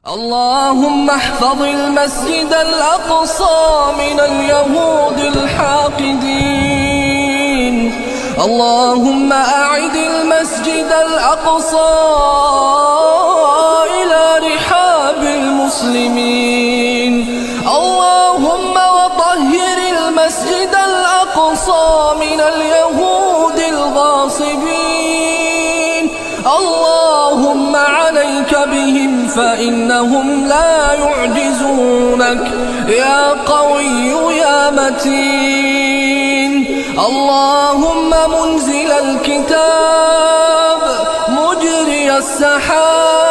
اللهم احفظ المسجد الأقصى من اليهود الحاقدين. اللهم أعد المسجد الأقصى إلى رحاب المسلمين. اللهم وطهر المسجد الأقصى من اليهود الغاصبين. اللهم عليك بهم فإنهم لا يعجزونك يا قوي يا متين. اللهم منزل الكتاب مجري السحاب